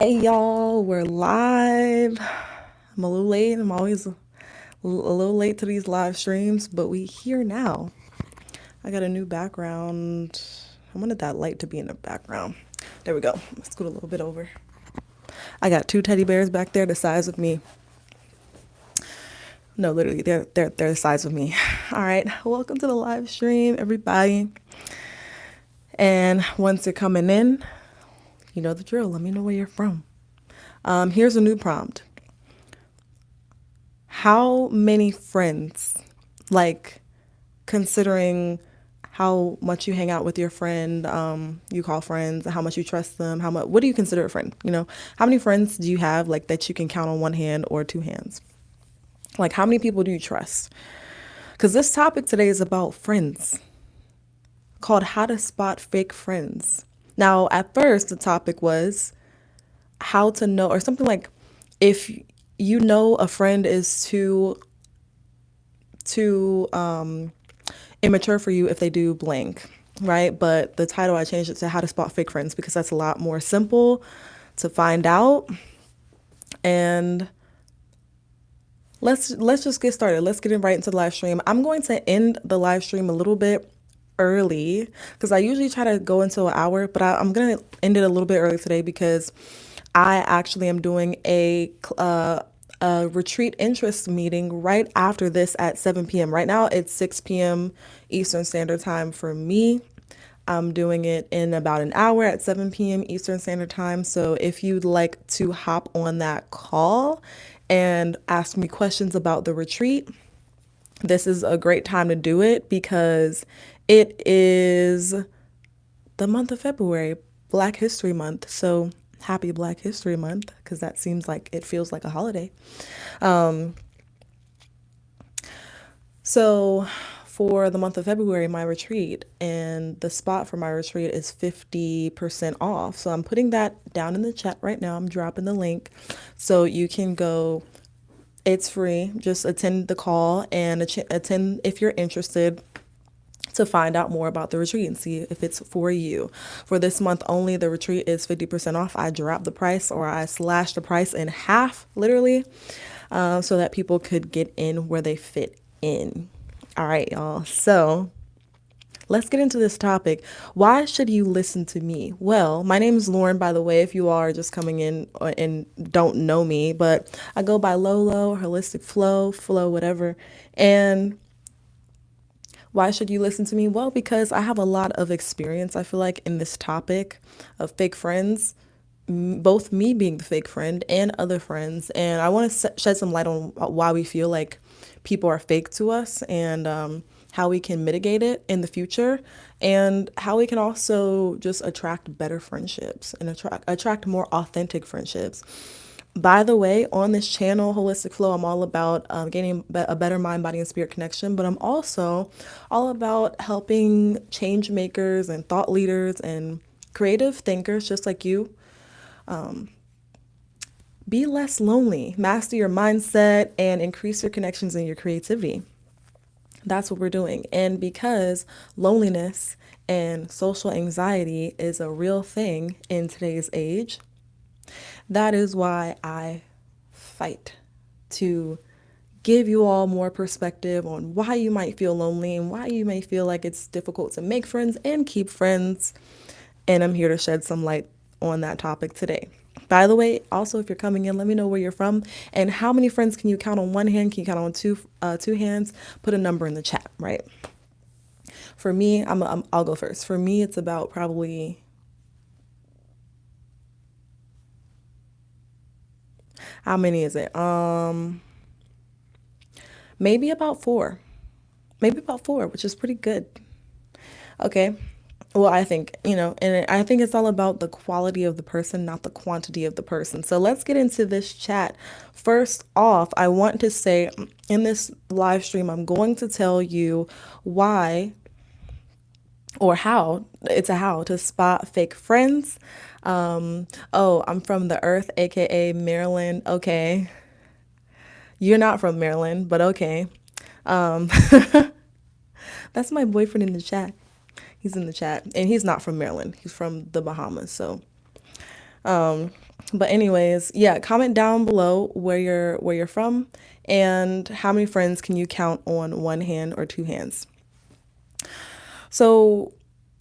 Hey y'all, we're live. I'm a little late. I'm always a little late to these live streams, but we here now. I got a new background. I wanted that light to be in the background. There we go. Let's scoot a little bit over. I got two teddy bears back there the size of me. No, literally, they're the size of me. All right, welcome to the live stream, everybody. And once you're coming in, you know the drill. Let me know where you're from. Here's a new prompt. How many friends, like considering how much you hang out with your friend, you call friends, how much you trust them, what do you consider a friend? How many friends do you have like that you can count on one hand or two hands? Like, how many people do you trust? Because this topic today is about friends, called How to Spot Fake Friends. Now, at first, the topic was how to know, or something like if you know a friend is too immature for you if they do blank, right? But the title, I changed it to How to Spot Fake Friends because that's a lot more simple to find out. And let's just get started. Let's get in right into the live stream. I'm going to end the live stream a little bit early because I usually try to go into an hour, but I'm going to end it a little bit early today because I actually am doing a retreat interest meeting right after this at 7 p.m. Right now it's 6 p.m. Eastern Standard Time for me. I'm doing it in about an hour at 7 p.m. Eastern Standard Time. So if you'd like to hop on that call and ask me questions about the retreat, this is a great time to do it because it is the month of February, Black History Month. So happy Black History Month because that seems like it feels like a holiday. So for the month of February, my retreat and the spot for my retreat is 50% off. So I'm putting that down in the chat right now. I'm dropping the link so you can go. It's free. Just attend the call and attend if you're interested to find out more about the retreat and see if it's for you. For this month only, the retreat is 50% off. I dropped the price, or I slashed the price in half, literally, so that people could get in where they fit in. All right, y'all. So let's get into this topic. Why should you listen to me? Well, my name is Lauren, by the way, if you are just coming in and don't know me, but I go by Lolo, Holistic Flow, whatever. And why should you listen to me? Well, because I have a lot of experience, I feel like, in this topic of fake friends, both me being the fake friend and other friends. And I want to shed some light on why we feel like people are fake to us and how we can mitigate it in the future and how we can also just attract better friendships and attract more authentic friendships. By the way, on this channel, Holistic Flow, I'm all about gaining a better mind, body, and spirit connection, but I'm also all about helping change makers and thought leaders and creative thinkers just like you be less lonely, master your mindset, and increase your connections and your creativity. That's what we're doing. And because loneliness and social anxiety is a real thing in today's age, that is why I fight to give you all more perspective on why you might feel lonely and why you may feel like it's difficult to make friends and keep friends. And I'm here to shed some light on that topic today. By the way, also, if you're coming in, let me know where you're from and how many friends can you count on one hand? Can you count on two hands? Put a number in the chat, right? For me, I'll go first. For me, it's about probably, how many is it? Maybe about four. Maybe about four, which is pretty good. Okay. Well, I think, and I think it's all about the quality of the person, not the quantity of the person. So let's get into this chat. First off, I want to say in this live stream, I'm going to tell you why or how, it's a how to spot fake friends. Oh, I'm from the earth, aka Maryland. Okay. You're not from Maryland, but okay. That's my boyfriend in the chat. He's in the chat, and he's not from Maryland. He's from the Bahamas. So But anyways, yeah, comment down below where you're from and how many friends can you count on one hand or two hands. So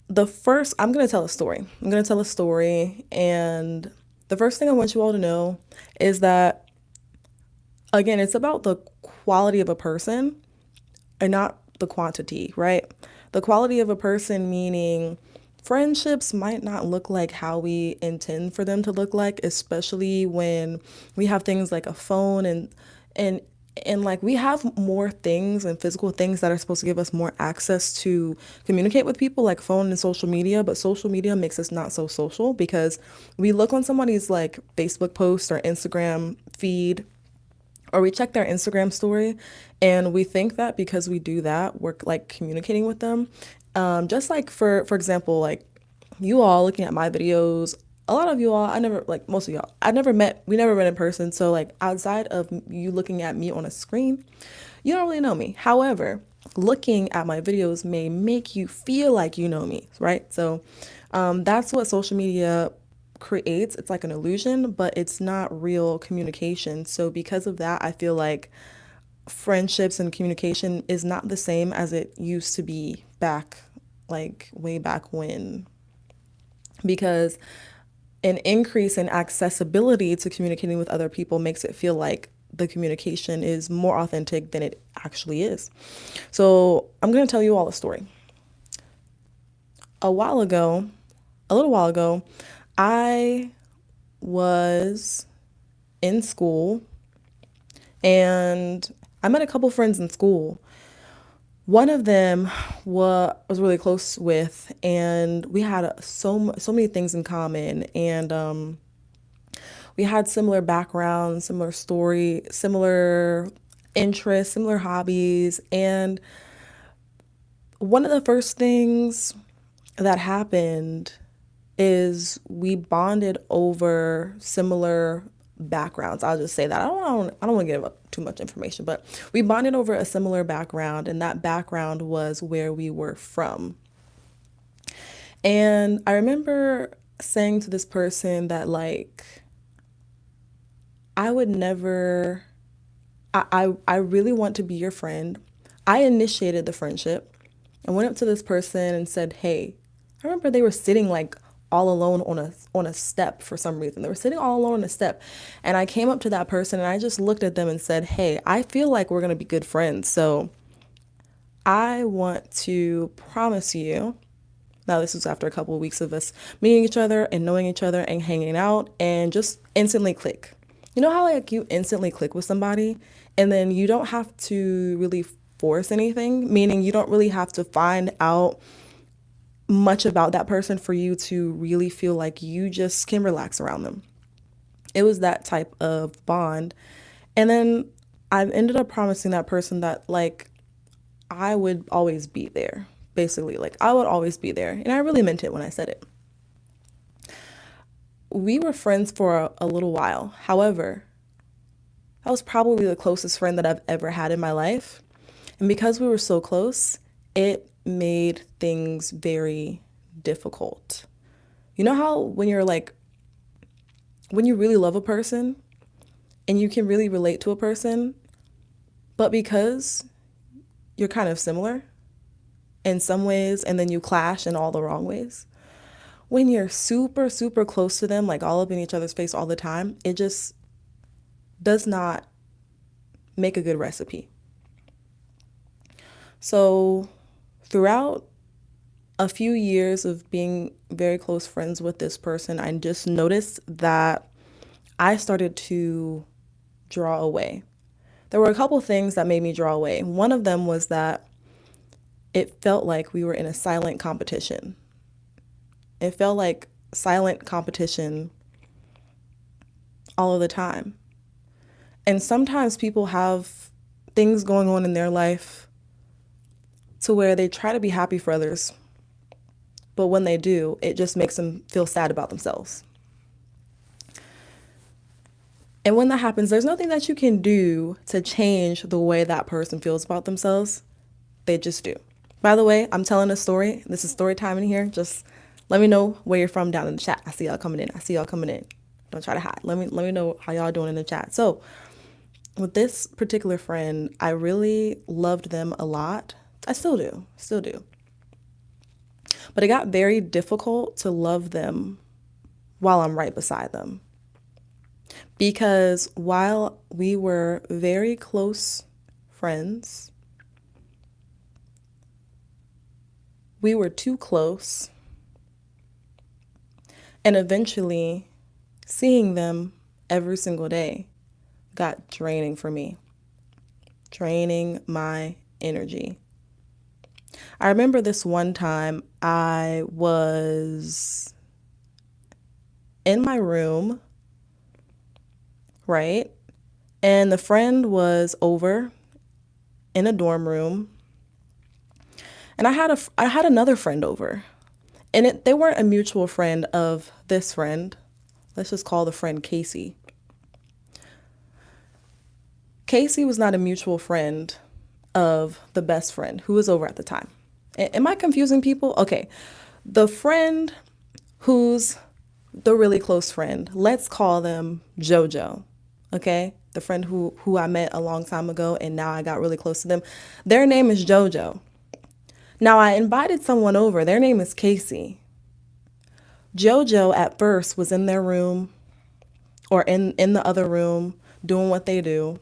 I'm going to tell a story. I'm going to tell a story. And the first thing I want you all to know is that, again, it's about the quality of a person and not the quantity, right? The quality of a person meaning friendships might not look like how we intend for them to look like, especially when we have things like a phone and and like we have more things and physical things that are supposed to give us more access to communicate with people, like phone and social media. But social media makes us not so social because we look on somebody's like Facebook post or Instagram feed, or we check their Instagram story, and we think that because we do that, we're like communicating with them. Just like for example, like you all looking at my videos, a lot of you all, I never, like most of y'all, we never met in person. So like outside of you looking at me on a screen, you don't really know me. However, looking at my videos may make you feel like you know me, right? So that's what social media creates. It's like an illusion, but it's not real communication. So because of that, I feel like friendships and communication is not the same as it used to be back, like way back when, because an increase in accessibility to communicating with other people makes it feel like the communication is more authentic than it actually is. So I'm going to tell you all a story. A while ago, a little while ago, I was in school and I met a couple friends in school. One of them was really close with, and we had so many things in common, and we had similar backgrounds, similar story, similar interests, similar hobbies. And one of the first things that happened is we bonded over similar backgrounds. I'll just say that. I don't want to give up too much information, but we bonded over a similar background, and that background was where we were from. And I remember saying to this person that like I would never I really want to be your friend. I initiated the friendship. I went up to this person and said, "Hey," I remember they were sitting like all alone on a step for some reason. They were sitting all alone on a step. And I came up to that person and I just looked at them and said, "Hey, I feel like we're going to be good friends. So I want to promise you." Now, this was after a couple of weeks of us meeting each other and knowing each other and hanging out and just instantly click. You know how like you instantly click with somebody and then you don't have to really force anything, meaning you don't really have to find out much about that person for you to really feel like you just can relax around them. It was that type of bond. And then I ended up promising that person that like I would always be there. Basically, like I would always be there. And I really meant it when I said it. We were friends for a little while. However, that was probably the closest friend that I've ever had in my life. And because we were so close, it made things very difficult. You know how when you really love a person and you can really relate to a person, but because you're kind of similar in some ways and then you clash in all the wrong ways, when you're super, super close to them, like all up in each other's face all the time, it just does not make a good recipe. So throughout a few years of being very close friends with this person, I just noticed that I started to draw away. There were a couple things that made me draw away. One of them was that it felt like we were in a silent competition. It felt like silent competition all of the time. And sometimes people have things going on in their life to where they try to be happy for others, but when they do, it just makes them feel sad about themselves. And when that happens, there's nothing that you can do to change the way that person feels about themselves. They just do. By the way, I'm telling a story. This is story time in here. Just let me know where you're from down in the chat. I see y'all coming in. Don't try to hide. Let me know how y'all doing in the chat. So with this particular friend, I really loved them a lot. I still do. But it got very difficult to love them while I'm right beside them. Because while we were very close friends, we were too close. And eventually, seeing them every single day got draining for me, draining my energy. I remember this one time I was in my room, right? And the friend was over in a dorm room. And I had another friend over. And they weren't a mutual friend of this friend. Let's just call the friend Casey. Casey was not a mutual friend of the best friend who was over at the time. Am I confusing people? Okay. The friend who's the really close friend, let's call them JoJo. Okay? The friend who I met a long time ago and now I got really close to them. Their name is JoJo. Now I invited someone over. Their name is Casey. JoJo at first was in their room or in the other room doing what they do.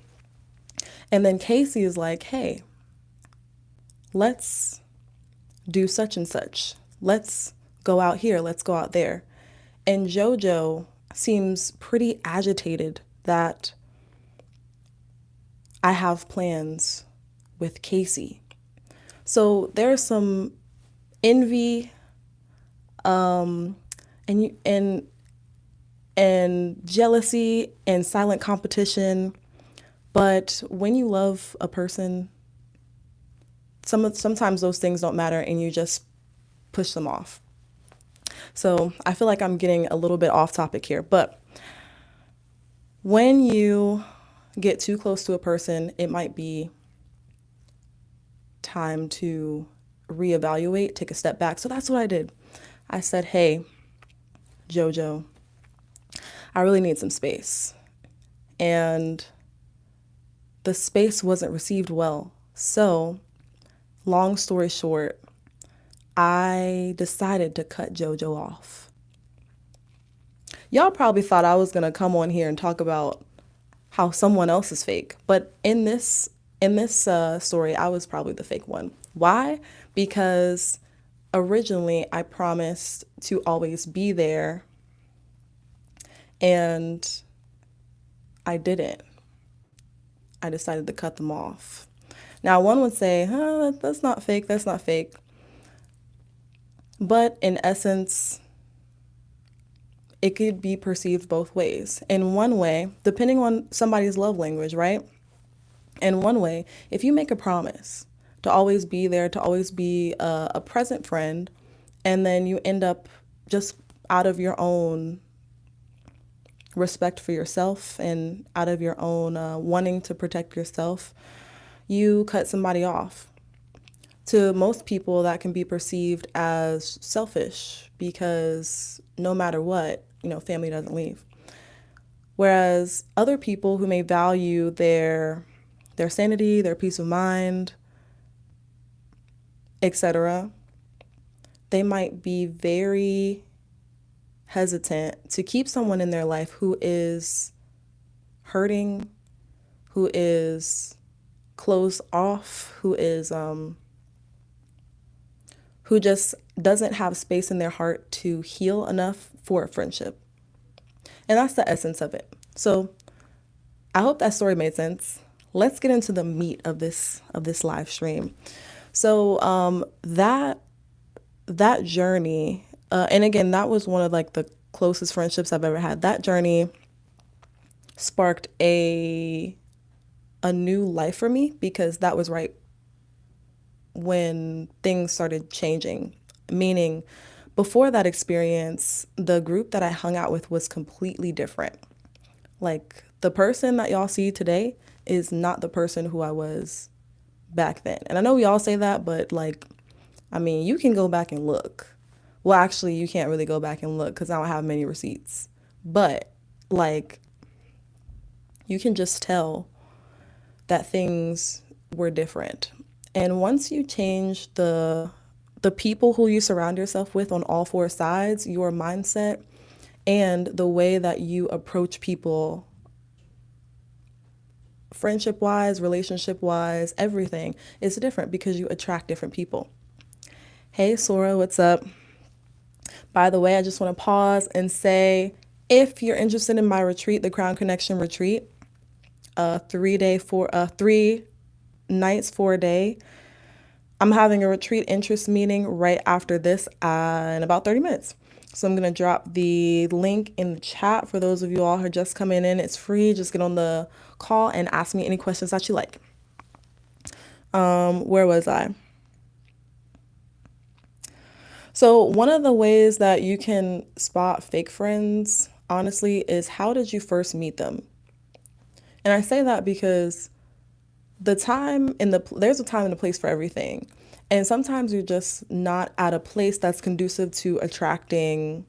And then Casey is like, hey, let's do such and such. Let's go out here. Let's go out there. And JoJo seems pretty agitated that I have plans with Casey. So there's some envy and jealousy and silent competition. But when you love a person, sometimes those things don't matter and you just push them off. So I feel like I'm getting a little bit off topic here, but when you get too close to a person, it might be time to reevaluate, take a step back. So that's what I did. I said, hey, JoJo, I really need some space. And the space wasn't received well. So, long story short, I decided to cut JoJo off. Y'all probably thought I was gonna come on here and talk about how someone else is fake, but in this story, I was probably the fake one. Why? Because originally I promised to always be there, and I didn't. I decided to cut them off. Now, one would say, that's not fake, that's not fake. But in essence, it could be perceived both ways. In one way, depending on somebody's love language, right? In one way, if you make a promise to always be there, to always be a present friend, and then you end up just out of your own respect for yourself and out of your own wanting to protect yourself, you cut somebody off. To most people, that can be perceived as selfish because no matter what, family doesn't leave. Whereas other people who may value their sanity, their peace of mind, etc., they might be very hesitant to keep someone in their life who is hurting, who is closed off, who just doesn't have space in their heart to heal enough for a friendship. And that's the essence of it. So I hope that story made sense. Let's get into the meat of this live stream. So that journey, and again, that was one of like the closest friendships I've ever had. That journey sparked a new life for me because that was right when things started changing. Meaning, before that experience, the group that I hung out with was completely different. Like, the person that y'all see today is not the person who I was back then. And I know we all say that, but you can go back and look. Well, actually, you can't really go back and look because I don't have many receipts. But Like, you can just tell that things were different. And once you change the people who you surround yourself with on all four sides, your mindset and the way that you approach people, friendship wise, relationship wise, everything is different because you attract different people. Hey, Sora, what's up? By the way, I just want to pause and say if you're interested in my retreat, the Crown Connection retreat, a 3 day, 3 nights, 4 day, I'm having a retreat interest meeting right after this in about 30 minutes. So I'm going to drop the link in the chat for those of you all who are just coming in. It's free. Just get on the call and ask me any questions that you like. Where was I? So one of the ways that you can spot fake friends, honestly, is how did you first meet them? And I say that because there's a time and a place for everything. And sometimes you're just not at a place that's conducive to attracting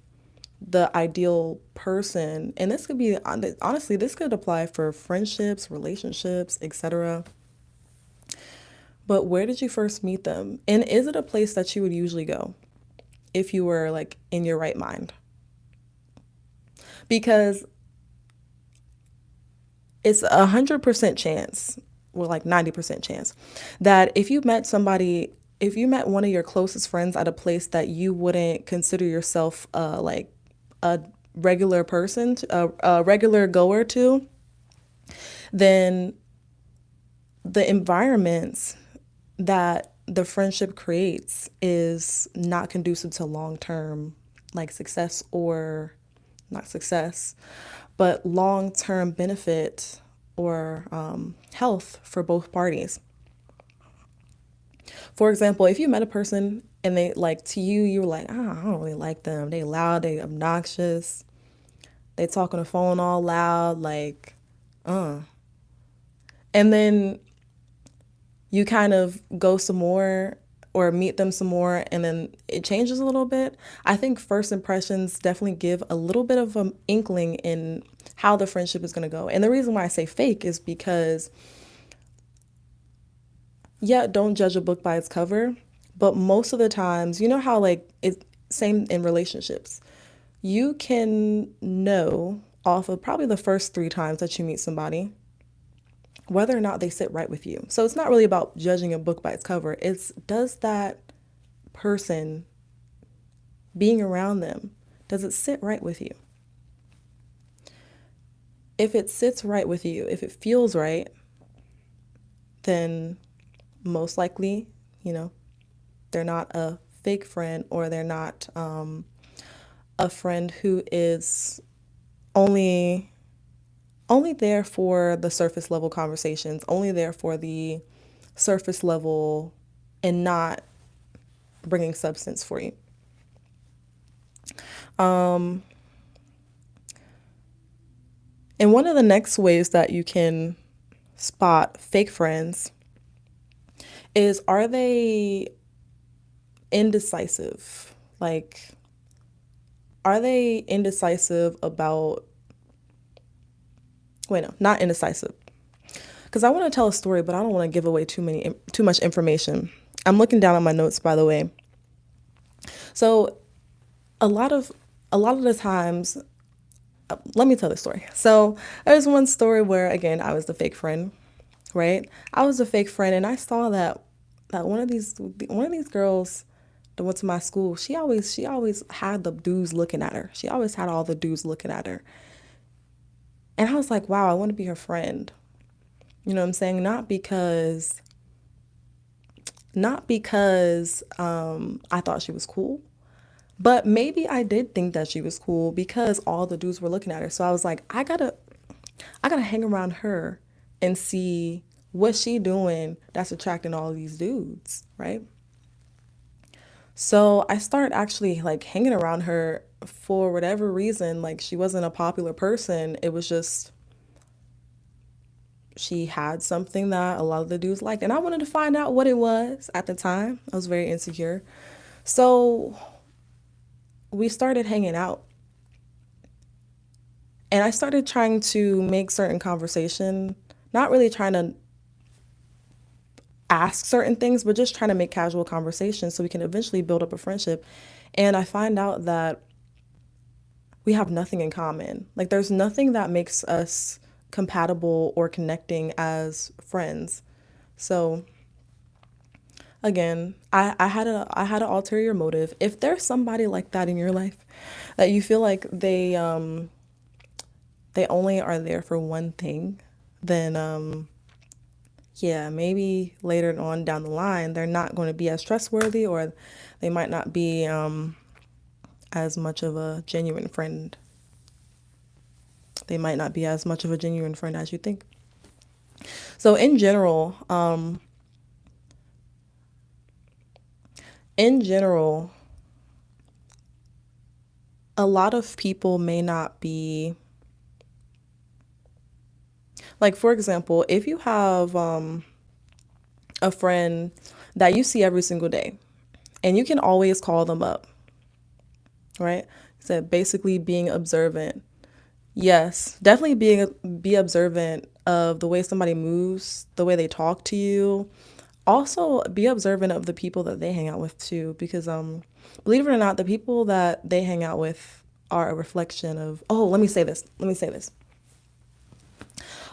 the ideal person. And this could be, honestly, this could apply for friendships, relationships, etc. But where did you first meet them? And is it a place that you would usually go if you were like in your right mind? Because it's 100% chance, or like 90% chance, that if you met one of your closest friends at a place that you wouldn't consider yourself like a regular person, a regular goer to, then the environments that the friendship creates is not conducive to long-term like success, or not success, but long-term benefit or health for both parties. For example, if you met a person and they like to you, you were like, oh, I don't really like them. They loud, they obnoxious, they talk on the phone all loud, like, and then you kind of go some more or meet them some more and then it changes a little bit. I think first impressions definitely give a little bit of an inkling in how the friendship is going to go. And the reason why I say fake is because, yeah, don't judge a book by its cover, but most of the times, you know how like it's same in relationships. You can know off of probably the first 3 times that you meet somebody whether or not they sit right with you. So it's not really about judging a book by its cover. It's, does that person, being around them, does it sit right with you? If it sits right with you, if it feels right, then most likely, you know, they're not a fake friend, or they're not a friend who is only there for the surface level conversations, only there for the surface level and not bringing substance for you. And one of the next ways that you can spot fake friends is, are they indecisive? Like, are they indecisive about, wait, no, not indecisive. Because I want to tell a story, but I don't want to give away too much information. I'm looking down at my notes, by the way. So a lot of the times, let me tell the story. So there's one story where, again, I was the fake friend, right? I was a fake friend, and I saw that one of these girls that went to my school, she always had the dudes looking at her. She always had all the dudes looking at her. And I was like, wow, I want to be her friend. You know what I'm saying? Not because I thought she was cool, but maybe I did think that she was cool because all the dudes were looking at her. So I was like, I gotta hang around her and see what she doing that's attracting all these dudes, right? So I started actually like hanging around her for whatever reason. Like, she wasn't a popular person. It was just, she had something that a lot of the dudes liked. And I wanted to find out what it was at the time. I was very insecure. So we started hanging out. And I started trying to make certain conversation, not really trying to ask certain things, but just trying to make casual conversation so we can eventually build up a friendship. And I find out that we have nothing in common. Like there's nothing that makes us compatible or connecting as friends. So again, I had an ulterior motive. If there's somebody like that in your life that you feel like they only are there for one thing, then yeah, maybe later on down the line they're not going to be as trustworthy, or they might not be as much of a genuine friend. They might not be as much of a genuine friend as you think. So in general, a lot of people may not be like, for example, if you have a friend that you see every single day and you can always call them up, right? So basically being observant. Yes, definitely be observant of the way somebody moves, the way they talk to you. Also be observant of the people that they hang out with too, because believe it or not, the people that they hang out with are a reflection of, oh, let me say this. Let me say this.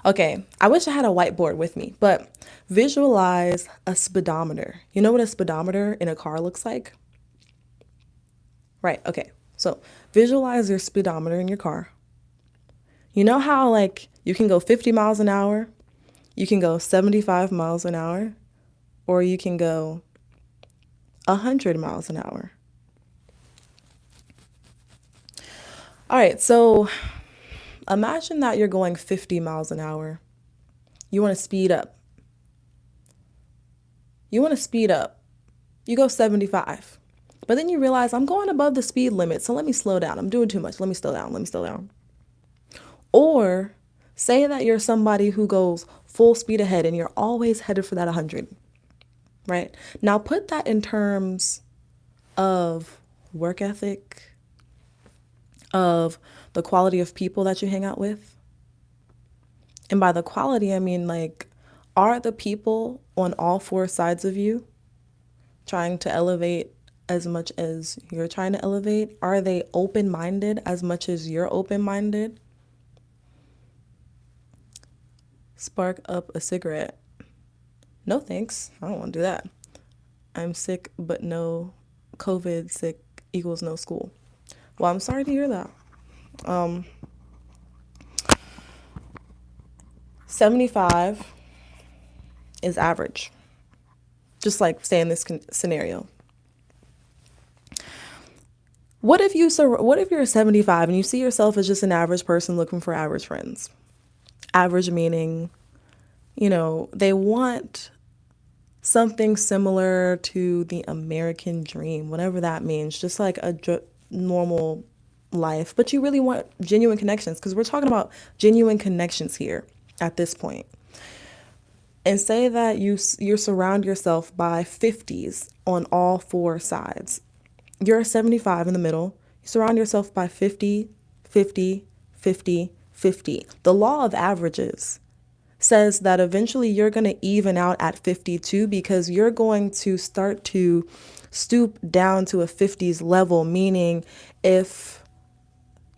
Okay, I wish I had a whiteboard with me, but visualize a speedometer. You know what a speedometer in a car looks like? Right, okay. So visualize your speedometer in your car. You know how, like, you can go 50 miles an hour, you can go 75 miles an hour, or you can go 100 miles an hour. All right, so imagine that you're going 50 miles an hour. You want to speed up. You want to speed up. You go 75. But then you realize I'm going above the speed limit, so let me slow down. I'm doing too much. Let me slow down. Let me slow down. Or say that you're somebody who goes full speed ahead and you're always headed for that 100, right? Now put that in terms of work ethic, of the quality of people that you hang out with. And by the quality, I mean, like, are the people on all four sides of you trying to elevate as much as you're trying to elevate? Are they open-minded as much as you're open-minded? Spark up a cigarette. No thanks. I don't want to do that. I'm sick, but no COVID sick equals no school. Well, I'm sorry to hear that. 75 is average. Just like say in this scenario. What if you're 75 and you see yourself as just an average person looking for average friends? Average meaning, they want something similar to the American dream, whatever that means, just like a normal life, but you really want genuine connections, because we're talking about genuine connections here at this point. And say that you surround yourself by 50s on all four sides. You're 75 in the middle. You surround yourself by 50, 50, 50, 50. The law of averages says that eventually you're going to even out at 52, because you're going to start to stoop down to a 50s level, meaning if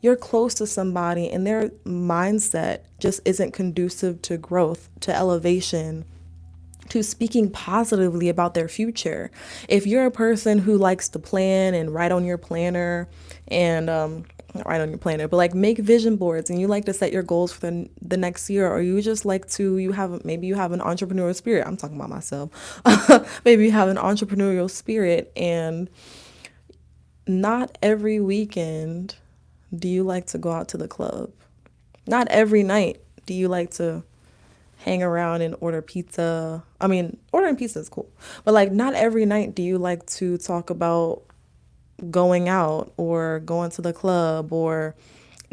you're close to somebody and their mindset just isn't conducive to growth, to elevation, to speaking positively about their future. If you're a person who likes to plan and write on your planner and not write on your planner, but like make vision boards, and you like to set your goals for the next year, or you just like to, maybe you have an entrepreneurial spirit. I'm talking about myself. Maybe you have an entrepreneurial spirit, and not every weekend do you like to go out to the club. Not every night do you like to hang around and order pizza. I mean, ordering pizza is cool, but like not every night do you like to talk about going out or going to the club or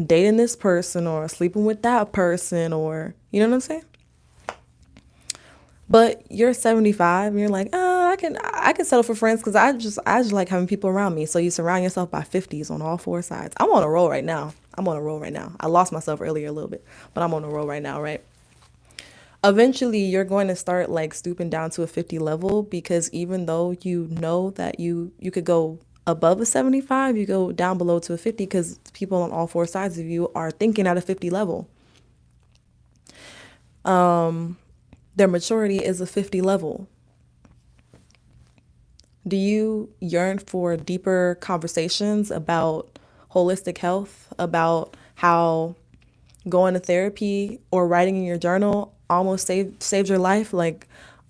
dating this person or sleeping with that person, or you know what I'm saying? But you're 75 and you're like, oh, I can settle for friends because I just like having people around me. So you surround yourself by 50s on all four sides. I'm on a roll right now. I'm on a roll right now. I lost myself earlier a little bit, but I'm on a roll right now, right? Eventually you're going to start like stooping down to a 50 level, because even though you know that you could go above a 75, you go down below to a 50, because people on all four sides of you are thinking at a 50 level. Their maturity is a 50 level. Do you yearn for deeper conversations about holistic health, about how going to therapy or writing in your journal almost saved your life? Like,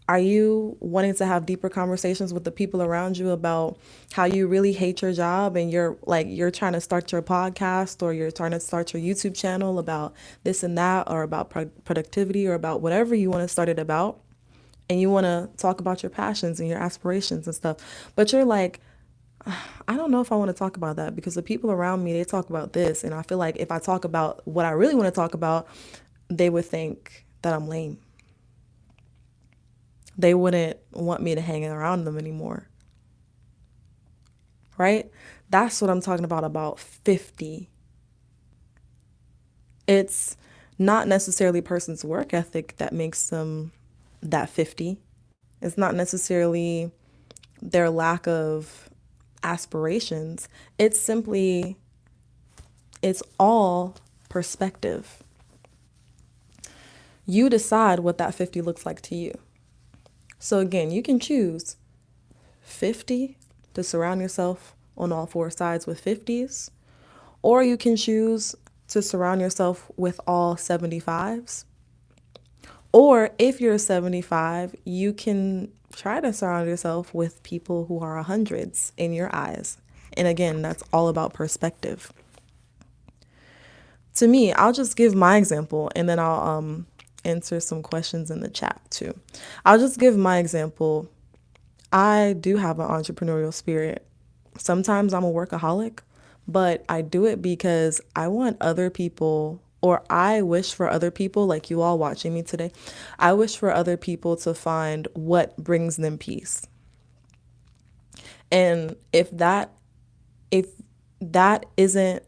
are you wanting to have deeper conversations with the people around you about how you really hate your job, and you're trying to start your podcast, or you're trying to start your YouTube channel about this and that, or about productivity, or about whatever you want to start it about, and you want to talk about your passions and your aspirations and stuff, but you're like, I don't know if I want to talk about that, because the people around me, they talk about this. And I feel like if I talk about what I really want to talk about, they would think that I'm lame. They wouldn't want me to hang around them anymore. Right? That's what I'm talking about 50. It's not necessarily a person's work ethic that makes them that 50. It's not necessarily their lack of aspirations. It's all perspective. You decide what that 50 looks like to you. So again, you can choose 50 to surround yourself on all four sides with 50s, or you can choose to surround yourself with all 75s. Or if you're 75, you can try to surround yourself with people who are hundreds in your eyes. And again, that's all about perspective. To me, I'll just give my example, and then I'll answer some questions in the chat too. I'll just give my example. I do have an entrepreneurial spirit. Sometimes I'm a workaholic, but I do it because I want other people, or I wish for other people, like you all watching me today, I wish for other people to find what brings them peace. And if that isn't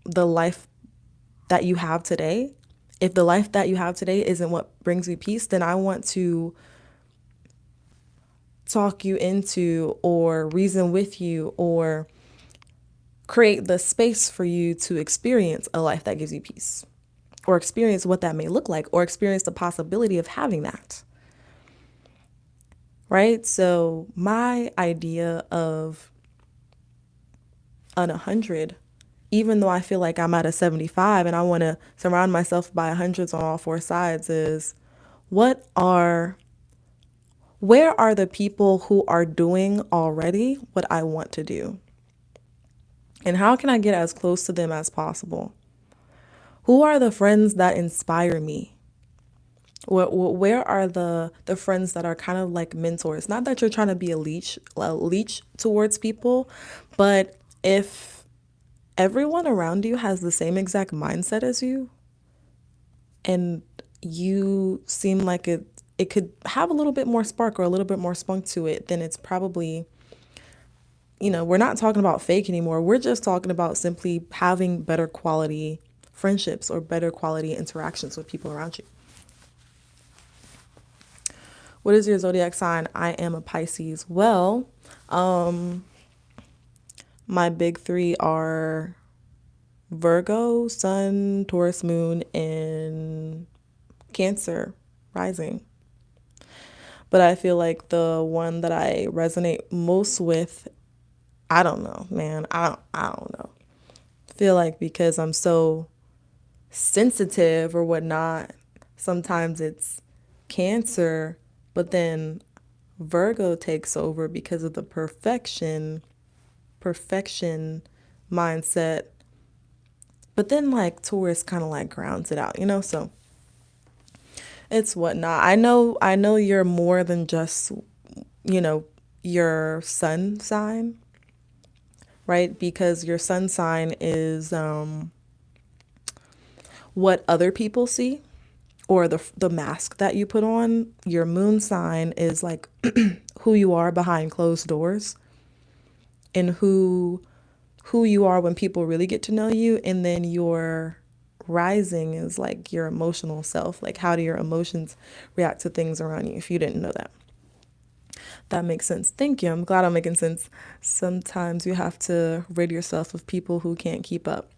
the life that you have today, if the life that you have today isn't what brings you peace, then I want to talk you into, or reason with you, or create the space for you to experience a life that gives you peace, or experience what that may look like, or experience the possibility of having that. Right? So my idea of an 100, even though I feel like I'm at a 75 and I want to surround myself by hundreds on all four sides, is where are the people who are doing already what I want to do? And how can I get as close to them as possible? Who are the friends that inspire me? Where are the friends that are kind of like mentors? Not that you're trying to be a leech towards people, but if everyone around you has the same exact mindset as you, and you seem like it could have a little bit more spark or a little bit more spunk to it, then it's probably, we're not talking about fake anymore. We're just talking about simply having better quality friendships or better quality interactions with people around you. What is your zodiac sign? I am a Pisces. Well, my big three are Virgo, Sun, Taurus, Moon, and Cancer rising. But I feel like the one that I resonate most with, I don't know, man. I don't know. I feel like because I'm so sensitive or whatnot, sometimes it's Cancer, but then Virgo takes over because of the perfection mindset. But then like Taurus kind of like grounds it out, so it's whatnot. I know you're more than just, your sun sign, right? Because your sun sign is what other people see, or the mask that you put on. Your moon sign is like who you are behind closed doors, and who who you are when people really get to know you, and then your rising is like your emotional self. Like, how do your emotions react to things around you, if you didn't know that? That makes sense. Thank you. I'm glad I'm making sense. Sometimes you have to rid yourself of people who can't keep up.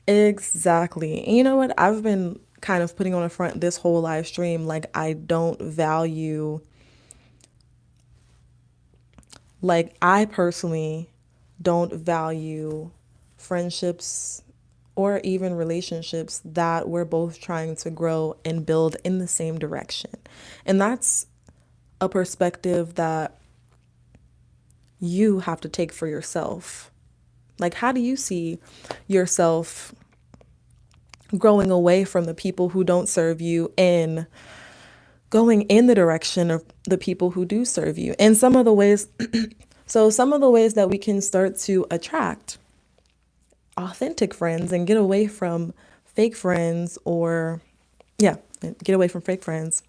Exactly. And you know what? I've been kind of putting on a front this whole live stream. Like, I don't value, like, I personally don't value friendships or even relationships that we're both trying to grow and build in the same direction. And that's a perspective that you have to take for yourself. Like, how do you see yourself growing away from the people who don't serve you and going in the direction of the people who do serve you? And some of the ways, so some of the ways that we can start to attract authentic friends and get away from fake friends, or yeah, get away from fake friends,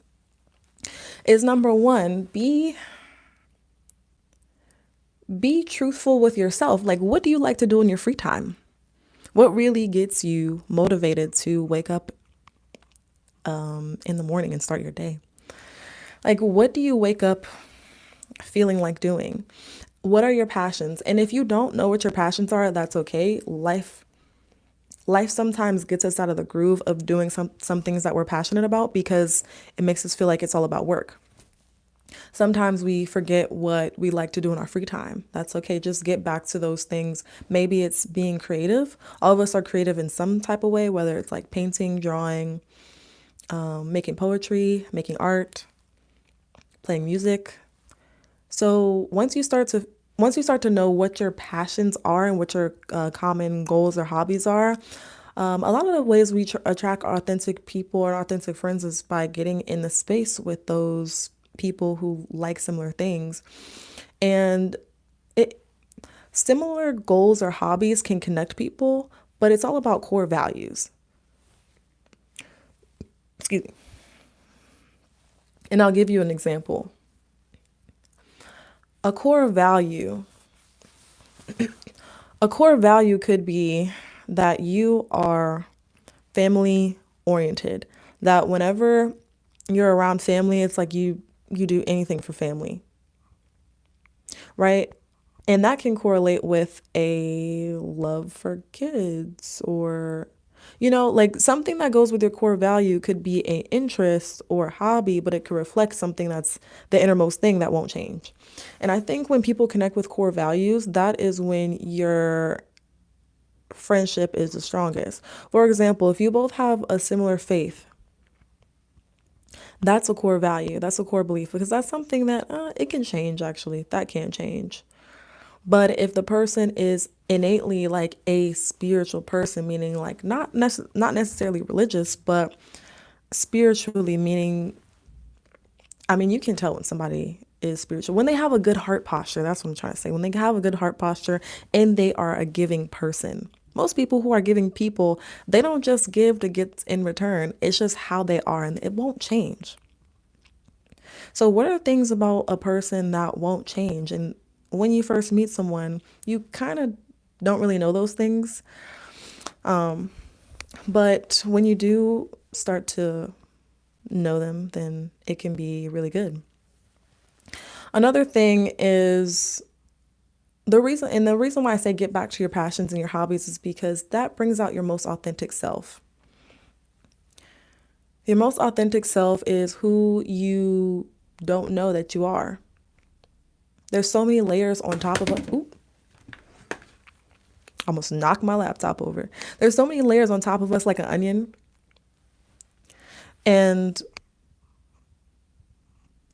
is number one, be truthful with yourself. Like, what do you like to do in your free time? What really gets you motivated to wake up in the morning and start your day? Like, what do you wake up feeling like doing? What are your passions? And if you don't know what your passions are, that's okay. Life sometimes gets us out of the groove of doing some things that we're passionate about because it makes us feel like it's all about work. Sometimes we forget what we like to do in our free time. That's okay. Just get back to those things. Maybe it's being creative. All of us are creative in some type of way, whether it's like painting, drawing, making poetry, making art, playing music. So once you start to know what your passions are and what your common goals or hobbies are, a lot of the ways we attract authentic people or authentic friends is by getting in the space with those people who like similar things. And it similar goals or hobbies can connect people, but it's all about core values. Excuse me. And I'll give you an example. A core value, a core value could be that you are family oriented. That whenever you're around family, it's like you do anything for family, right? And that can correlate with a love for kids, or like something that goes with your core value could be an interest or hobby, but it could reflect something that's the innermost thing that won't change. And I think when people connect with core values, that is when your friendship is the strongest. For example, if you both have a similar faith, that's a core value. That's a core belief, because that's something that it can change, actually. That can change. But if the person is innately like a spiritual person, meaning like not necessarily religious, but spiritually, meaning, I mean, you can tell when somebody is spiritual when they have a good heart posture. That's what I'm trying to say. When they have a good heart posture and they are a giving person. Most people who are giving people, they don't just give to get in return. It's just how they are, and it won't change. So what are things about a person that won't change? And when you first meet someone, you kind of don't really know those things. But when you do start to know them, then it can be really good. Another thing is the reason why I say get back to your passions and your hobbies is because that brings out your most authentic self. Your most authentic self is who you don't know that you are. There's so many layers on top of it. Ooh, almost knocked my laptop over. There's so many layers on top of us like an onion. And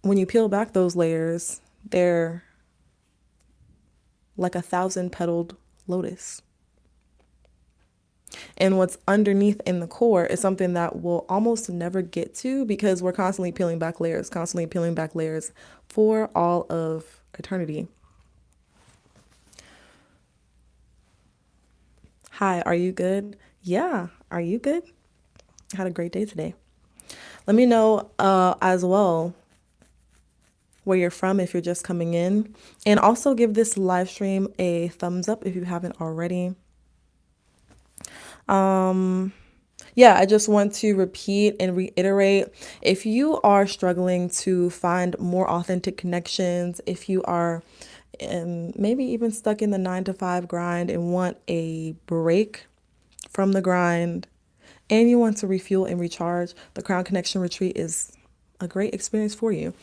when you peel back those layers, they're like a 1,000-petaled lotus. And what's underneath in the core is something that we'll almost never get to because we're constantly peeling back layers for all of eternity. Hi, are you good? Yeah, are you good? I had a great day today. Let me know as well where you're from if you're just coming in. And also give this live stream a thumbs up if you haven't already. Yeah, I just want to repeat and reiterate, if you are struggling to find more authentic connections, if you are maybe even stuck in the 9 to 5 grind and want a break from the grind, and you want to refuel and recharge, the Crown Connection Retreat is a great experience for you.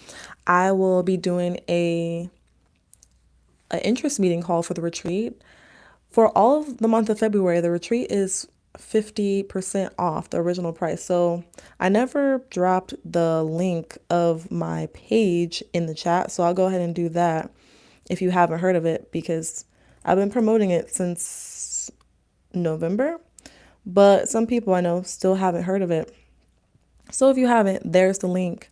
I will be doing an interest meeting call for the retreat. For all of the month of February, the retreat is 50% off the original price. So I never dropped the link of my page in the chat. So I'll go ahead and do that if you haven't heard of it, because I've been promoting it since November, but some people I know still haven't heard of it. So if you haven't, there's the link.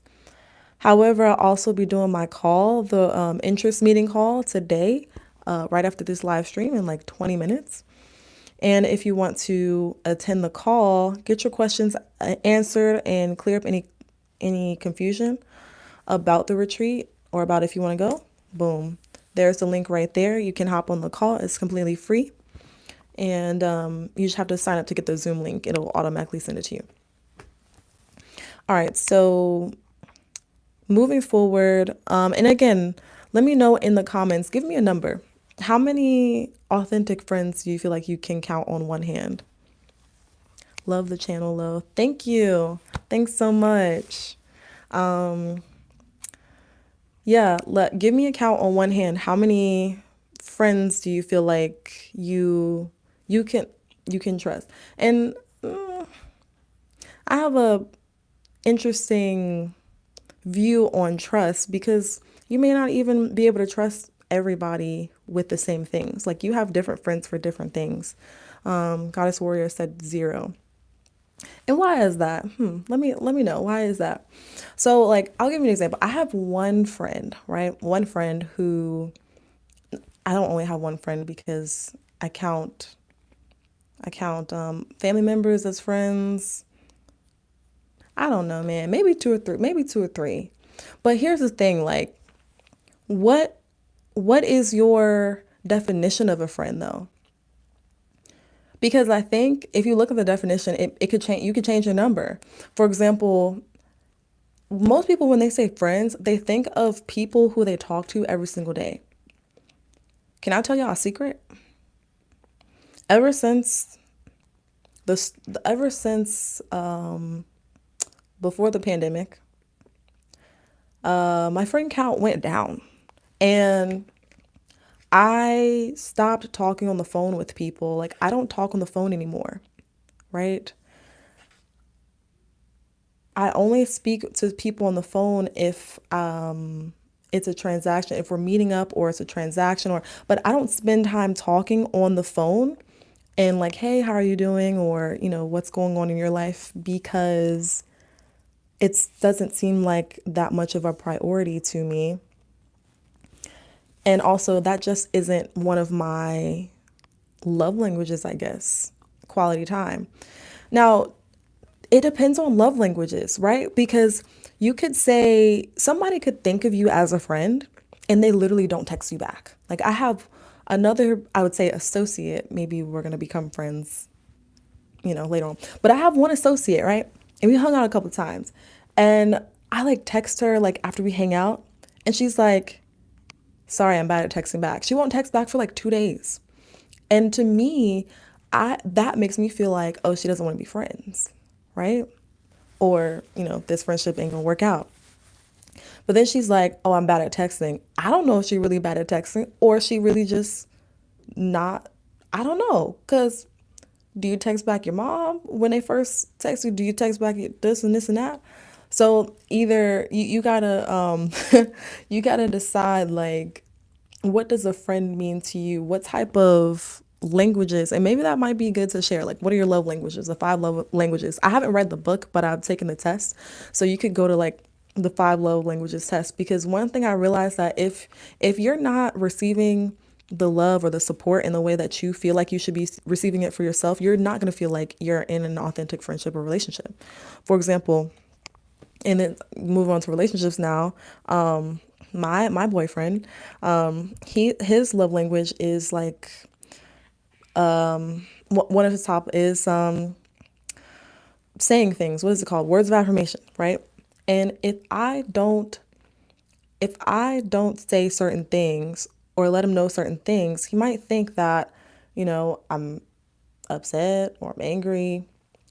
However, I'll also be doing my call, the interest meeting call today, right after this live stream in like 20 minutes. And if you want to attend the call, get your questions answered and clear up any confusion about the retreat or about if you want to go, boom. There's the link right there. You can hop on the call. It's completely free. And you just have to sign up to get the Zoom link. It'll automatically send it to you. All right, so moving forward, and again, let me know in the comments, give me a number. How many authentic friends do you feel like you can count on one hand? Love the channel, Lo. Thank you. Thanks so much. Yeah, give me a count on one hand. How many friends do you feel like you can trust? And I have a interesting view on trust, because you may not even be able to trust everybody with the same things. Like, you have different friends for different things. Goddess Warrior said 0. And why is that? Let me know. Why is that? So, like, I'll give you an example. I have one friend, right? One friend who, I don't only have one friend because I count family members as friends. I don't know, man. Maybe two or three. But here's the thing, like, what is your definition of a friend, though? Because I think if you look at the definition, it could change. You could change your number. For example, most people, when they say friends, they think of people who they talk to every single day. Can I tell y'all a secret? Ever since before the pandemic, my friend count went down, and I stopped talking on the phone with people. Like, I don't talk on the phone anymore, right? I only speak to people on the phone if it's a transaction, if we're meeting up or it's a transaction, but I don't spend time talking on the phone and like, hey, how are you doing? Or, what's going on in your life? Because it doesn't seem like that much of a priority to me. And also, that just isn't one of my love languages, I guess, quality time. Now, it depends on love languages, right? Because you could say somebody could think of you as a friend and they literally don't text you back. Like, I have another, I would say, associate. Maybe we're going to become friends, later on. But I have one associate, right? And we hung out a couple of times. And I like text her like after we hang out. And she's like, sorry, I'm bad at texting back. She won't text back for like 2 days. And to me, that makes me feel like, oh, she doesn't want to be friends, right? Or, this friendship ain't gonna work out. But then she's like, oh, I'm bad at texting. I don't know if she's really bad at texting or she really just not, I don't know. Because do you text back your mom when they first text you? Do you text back this and this and that? So either you gotta you gotta decide, like, what does a friend mean to you? What type of languages? And maybe that might be good to share. Like, what are your love languages? The 5 love languages. I haven't read the book, but I've taken the test. So you could go to like the 5 love languages test, because one thing I realized that if you're not receiving the love or the support in the way that you feel like you should be receiving it for yourself, you're not going to feel like you're in an authentic friendship or relationship. For example, and then move on to relationships now. my boyfriend, his love language is like one of his top is saying things. What is it called? Words of affirmation, right? And if I don't say certain things or let him know certain things, he might think that, I'm upset or I'm angry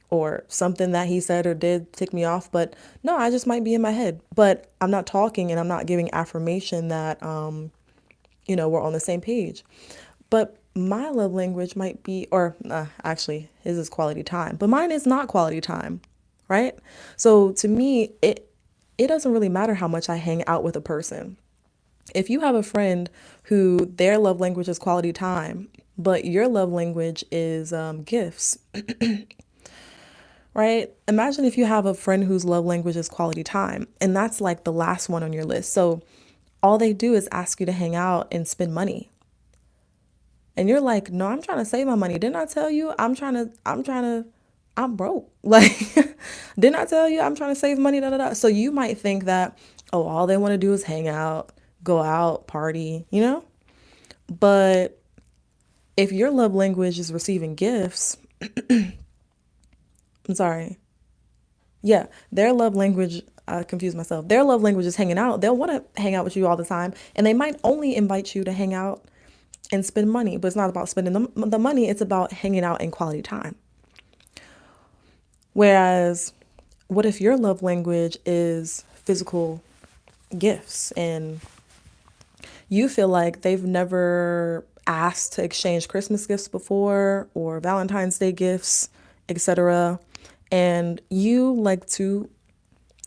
or something that he said or did tick me off. But no, I just might be in my head. But I'm not talking and I'm not giving affirmation that, we're on the same page. But my love language might be, or actually, his is quality time, but mine is not quality time, right? So to me, it doesn't really matter how much I hang out with a person. If you have a friend who their love language is quality time, but your love language is gifts, right? Imagine if you have a friend whose love language is quality time, and that's like the last one on your list. So all they do is ask you to hang out and spend money. And you're like, no, I'm trying to save my money. Didn't I tell you I'm broke? Like, didn't I tell you I'm trying to save money? Da, da, da. So you might think that, oh, all they want to do is hang out, go out, party. But if your love language is receiving gifts, I'm sorry. Yeah, their love language, I confused myself. Their love language is hanging out. They'll want to hang out with you all the time. And they might only invite you to hang out and spend money, but it's not about spending the money. It's about hanging out and quality time. Whereas, what if your love language is physical gifts and you feel like they've never asked to exchange Christmas gifts before or Valentine's Day gifts, etc. And you like to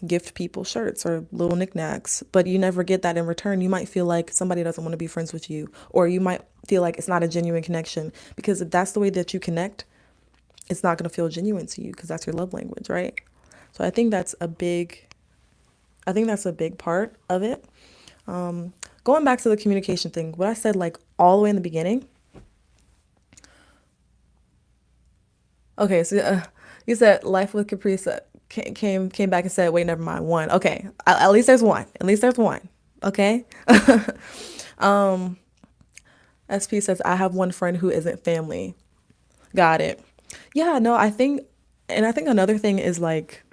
gift people shirts or little knickknacks, but you never get that in return. You might feel like somebody doesn't want to be friends with you, or you might feel like it's not a genuine connection because if that's the way that you connect, it's not going to feel genuine to you because that's your love language, right? So I think that's a big part of it. Going back to the communication thing, what I said like all the way in the beginning. Okay, so you said life with Caprice came back and said, wait, never mind, one. Okay, at least there's one. At least there's one. Okay. SP says I have one friend who isn't family. Got it. Yeah, no, I think another thing is like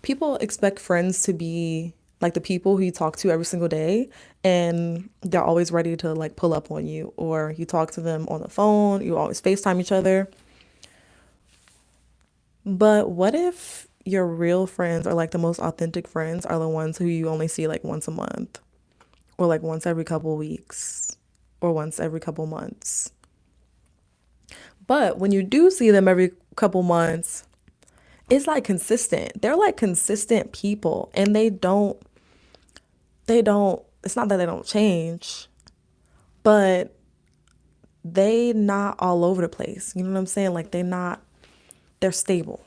people expect friends to be like the people who you talk to every single day and they're always ready to like pull up on you or you talk to them on the phone, you always FaceTime each other. But what if your real friends or like the most authentic friends are the ones who you only see like once a month or like once every couple weeks or once every couple months? But when you do see them every couple months, it's like consistent. They're like consistent people and it's not that they don't change, but they not all over the place. You know what I'm saying? Like they're stable.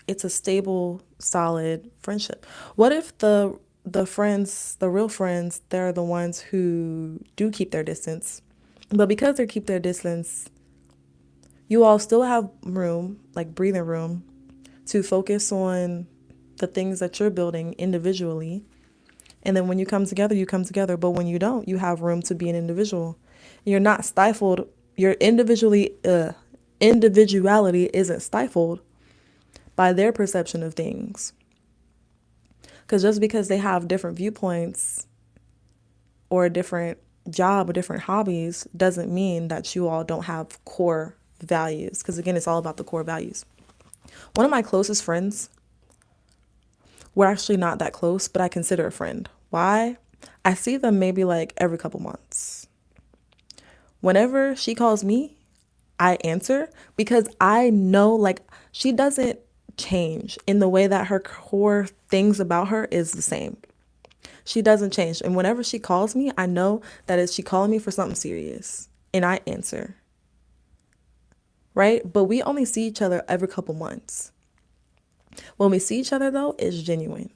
It's a stable, solid friendship. What if the friends, the real friends, they're the ones who do keep their distance. But because they keep their distance, you all still have room, like breathing room, to focus on the things that you're building individually. And then when you come together, you come together. But when you don't, you have room to be an individual. You're not stifled. Your individuality isn't stifled by their perception of things. Because just because they have different viewpoints or a different job or different hobbies doesn't mean that you all don't have core values. Because again, it's all about the core values. One of my closest friends, we're actually not that close, but I consider a friend. Why? I see them maybe like every couple months. Whenever she calls me, I answer because I know like she doesn't change in the way that her core things about her is the same. She doesn't change. And whenever she calls me, I know that is she calling me for something serious and I answer, right? But we only see each other every couple months. When we see each other though, it's genuine.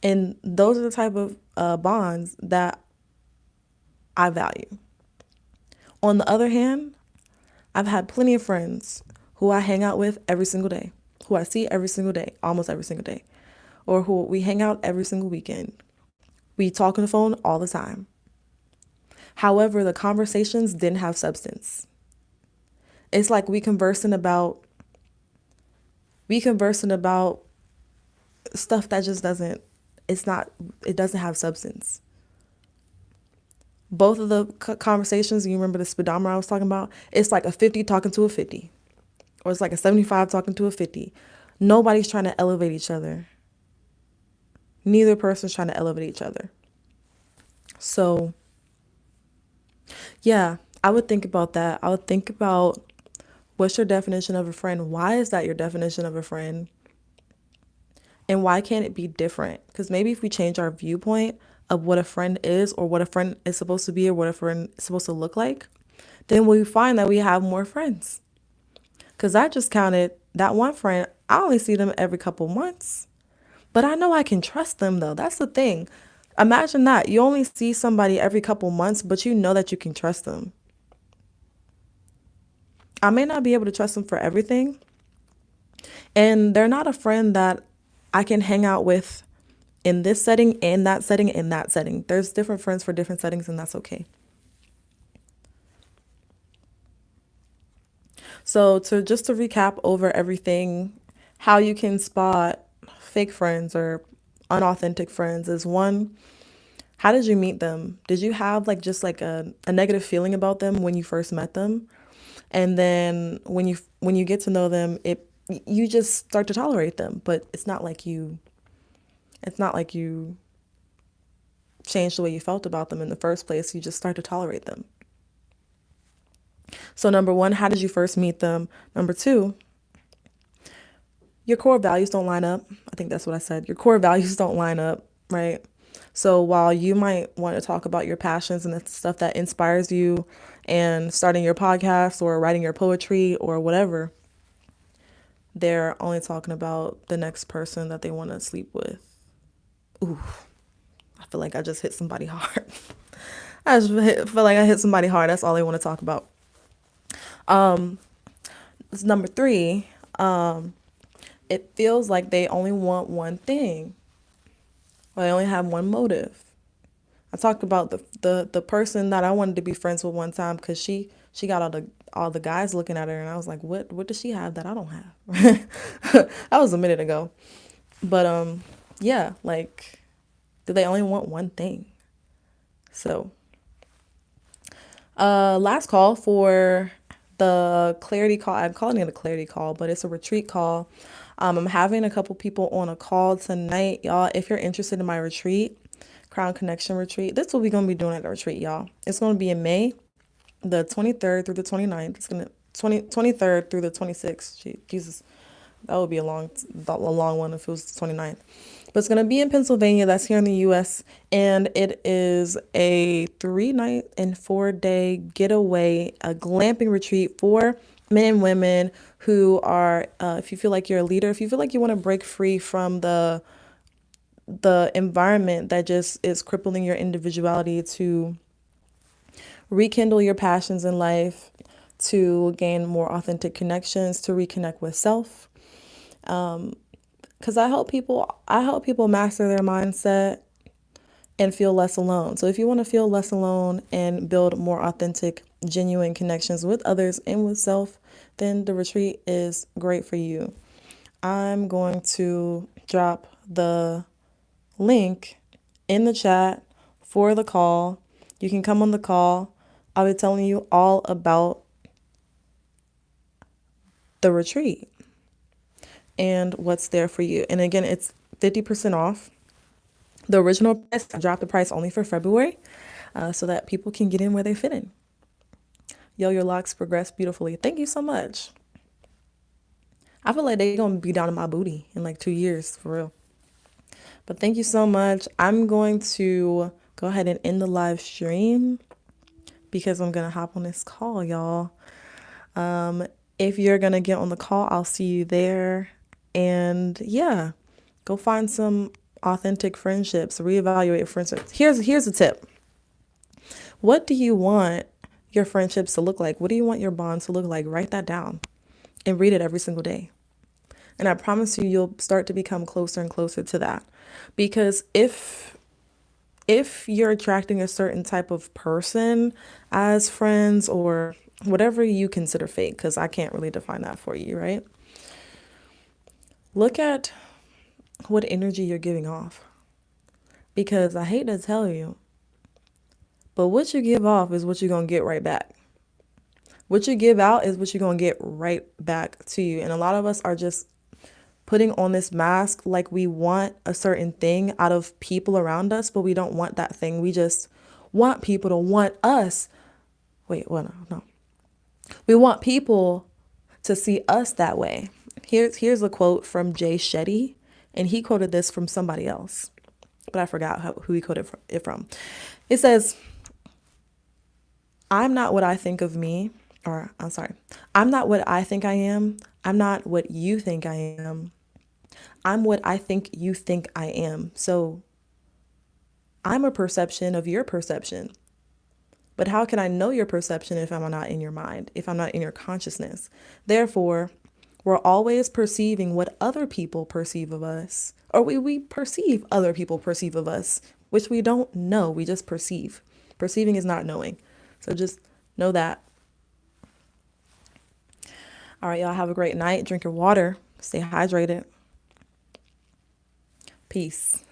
And those are the type of bonds that I value. On the other hand, I've had plenty of friends who I hang out with every single day, who I see every single day, almost every single day, or who we hang out every single weekend. We talk on the phone all the time. However, the conversations didn't have substance. It's like we conversing about stuff that just doesn't it's not it doesn't have substance. Both of the conversations, you remember the speedometer I was talking about? It's like a 50 talking to a 50, or it's like a 75 talking to a 50. Nobody's trying to elevate each other. Neither person's trying to elevate each other. So, yeah, I would think about that. I would think about what's your definition of a friend? Why is that your definition of a friend? And why can't it be different? Because maybe if we change our viewpoint of what a friend is, or what a friend is supposed to be, or what a friend is supposed to look like, then we find that we have more friends. Because I just counted that one friend, I only see them every couple months. But I know I can trust them, though. That's the thing. Imagine that. You only see somebody every couple months, but you know that you can trust them. I may not be able to trust them for everything, and they're not a friend that I can hang out with in this setting, in that setting, in that setting. There's different friends for different settings, and that's okay. So to recap over everything, how you can spot fake friends or unauthentic friends is one, how did you meet them? Did you have like just like a negative feeling about them when you first met them? And then when you get to know them, you just start to tolerate them, but it's not like you changed the way you felt about them in the first place. You just start to tolerate them. So number one, how did you first meet them? Number two, your core values don't line up. I think that's what I said. Your core values don't line up, right? So while you might want to talk about your passions and the stuff that inspires you, and starting your podcast or writing your poetry or whatever, they're only talking about the next person that they want to sleep with. Ooh, I feel like I just hit somebody hard. Feel like I hit somebody hard. That's all they want to talk about. Number three, it feels like they only want one thing, or they only have one motive. I talked about the person that I wanted to be friends with one time, because she got all the guys looking at her, and I was like, what does she have that I don't have? That was a minute ago. But yeah, like, do they only want one thing? So, last call for the clarity call. I'm calling it a clarity call, but it's a retreat call. I'm having a couple people on a call tonight, y'all. If you're interested in my retreat, Crown Connection retreat, this is what we're gonna be doing at the retreat, y'all. It's gonna be in May, the 23rd through the 29th. It's gonna 23rd through the 26th. Jesus, that would be a long one if it was the 29th. But it's gonna be in Pennsylvania. That's here in the U.S. And it is a 3-night and 4-day getaway, a glamping retreat for men and women who are, if you feel like you're a leader, if you feel like you want to break free from the environment that just is crippling your individuality, to rekindle your passions in life, to gain more authentic connections, to reconnect with self. Because I help people master their mindset and feel less alone. So if you want to feel less alone and build more authentic, genuine connections with others and with self, then the retreat is great for you. I'm going to drop the link in the chat for the call. You can come on the call. I'll be telling you all about the retreat and what's there for you. And again, it's 50% off. The original price, I dropped the price only for February, so that people can get in where they fit in. Yo, your locks progress beautifully. Thank you so much. I feel like they're going to be down in my booty in like 2 years, for real. But thank you so much. I'm going to go ahead and end the live stream because I'm going to hop on this call, y'all. If you're going to get on the call, I'll see you there. And yeah, go find some authentic friendships, reevaluate friendships. Here's a tip. What do you want your friendships to look like? What do you want your bonds to look like? Write that down and read it every single day. And I promise you, you'll start to become closer and closer to that. Because if if you're attracting a certain type of person as friends or whatever you consider fake, because I can't really define that for you, right? Look at what energy you're giving off. Because I hate to tell you, but what you give off is what you're going to get right back. What you give out is what you're going to get right back to you. And a lot of us are just putting on this mask like we want a certain thing out of people around us, but we don't want that thing. We just want people to want us. Wait, well, no. We want people to see us that way. Here's a quote from Jay Shetty, and he quoted this from somebody else, but I forgot who he quoted it from. It says, I'm not what I think of me, or I'm sorry, I'm not what I think I am. I'm not what you think I am. I'm what I think you think I am. So I'm a perception of your perception. But how can I know your perception if I'm not in your mind, if I'm not in your consciousness? Therefore, we're always perceiving what other people perceive of us, or we perceive other people perceive of us, which we don't know. We just perceive. Perceiving is not knowing. So just know that. All right, y'all have a great night. Drink your water. Stay hydrated. Peace.